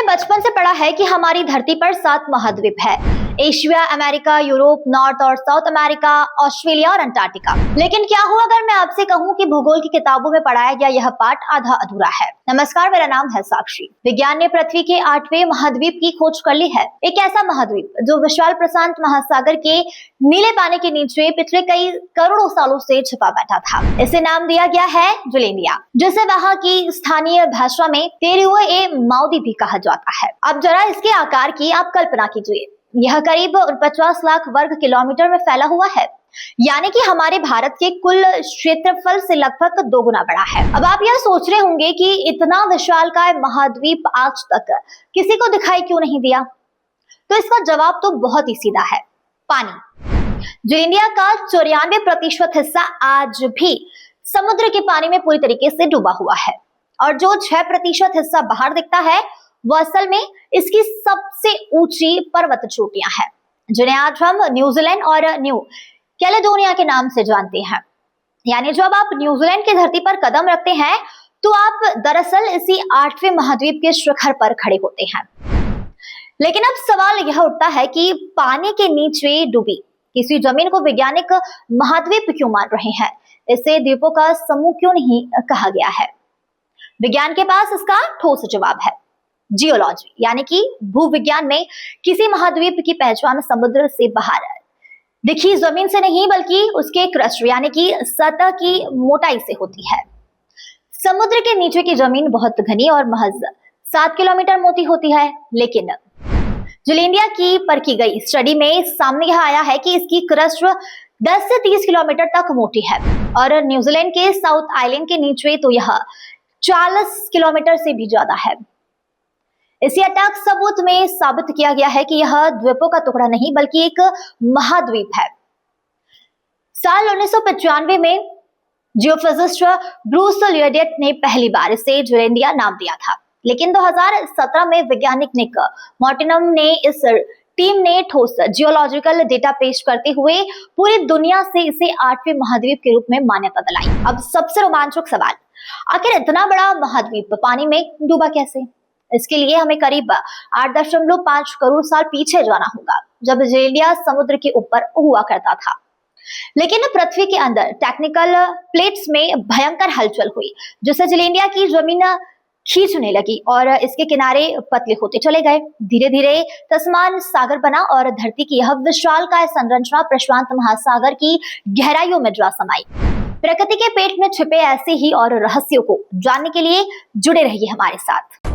हमने बचपन से पढ़ा है कि हमारी धरती पर 7 महाद्वीप है। एशिया, अमेरिका, यूरोप, नॉर्थ और साउथ अमेरिका, ऑस्ट्रेलिया और अंटार्कटिका। लेकिन क्या हुआ अगर मैं आपसे कहूं कि भूगोल की किताबों में पढ़ाया गया यह पाठ आधा अधूरा है। नमस्कार, मेरा नाम है साक्षी। विज्ञान ने पृथ्वी के 8वें महाद्वीप की खोज कर ली है। एक ऐसा महाद्वीप जो विशाल प्रशांत महासागर के नीले पानी के नीचे पिछले कई करोड़ों सालों से छिपा बैठा था। इसे नाम दिया गया है जुलेंडिया, जिसे वहां की स्थानीय भाषा में तेरुए ए माउदी भी कहा जाता है। अब जरा इसके आकार की आप कल्पना कीजिए। यह करीब 49 लाख वर्ग किलोमीटर में फैला हुआ है, यानी कि हमारे भारत के कुल क्षेत्रफल से लगभग 2 गुना बड़ा है। अब आप यह सोच रहे होंगे कि इतना विशालकाय महाद्वीप आज तक किसी को दिखाई क्यों नहीं दिया? तो इसका जवाब तो बहुत ही सीधा है, पानी। जुलेंडिया का 94% हिस्सा आज भी समुद्र के पानी में पूरी तरीके से डूबा हुआ है, और जो 6% हिस्सा बाहर दिखता है वो असल में इसकी सबसे ऊंची पर्वत चोटियां हैं, जिन्हें आज हम न्यूजीलैंड और न्यू कैलेडोनिया के नाम से जानते हैं। यानी जब आप न्यूजीलैंड की धरती पर कदम रखते हैं तो आप दरअसल इसी 8वें महाद्वीप के शिखर पर खड़े होते हैं। लेकिन अब सवाल यह उठता है कि पानी के नीचे डूबी किसी जमीन को वैज्ञानिक महाद्वीप क्यों मान रहे हैं? इसे द्वीपों का समूह क्यों नहीं कहा गया है? विज्ञान के पास इसका ठोस जवाब है, जियोलॉजी। यानी कि भूविज्ञान में किसी महाद्वीप की पहचान समुद्र से बाहर दिखी जमीन से नहीं, बल्कि उसके क्रस्ट यानी कि सतह की मोटाई से होती है। समुद्र के नीचे की जमीन बहुत घनी और महज 7 किलोमीटर मोटी होती है, लेकिन जुलेंडिया की परखी गई स्टडी में सामने यह आया है कि इसकी क्रस्ट 10 से 30 किलोमीटर तक मोटी है, और न्यूजीलैंड के साउथ आइलैंड के नीचे तो यह 40 किलोमीटर से भी ज्यादा है। इसी अटैक सबूत में साबित किया गया है कि यह द्वीपों का टुकड़ा नहीं बल्कि एक महाद्वीप है। साल 1995 में जियोफिजिस्ट ब्रूस लियोडेट ने पहली बार इसे जुलेंडिया नाम दिया था, लेकिन 2017 में वैज्ञानिक निक मार्टिनम ने इस टीम ने ठोस जियोलॉजिकल डेटा पेश करते हुए पूरी दुनिया से इसे 8वें महाद्वीप के रूप में मान्यता दिलाई। अब सबसे रोमांचक सवाल, आखिर इतना बड़ा महाद्वीप पानी में डूबा कैसे? इसके लिए हमें करीब 8.5 करोड़ साल पीछे जाना होगा, जब जुलेंडिया समुद्र के ऊपर हुआ करता था। लेकिन पृथ्वी के अंदर टेक्टोनिक प्लेट्स में भयंकर हलचल हुई, जिससे जुलेंडिया की जमीन खींचने लगी और इसके किनारे पतले होते चले गए। धीरे धीरे तस्मान सागर बना और धरती की यह विशालकाय संरचना प्रशांत महासागर की गहराइयों में जा समाई। प्रकृति के पेट में छिपे ऐसे ही और रहस्यों को जानने के लिए जुड़े रहिए हमारे साथ।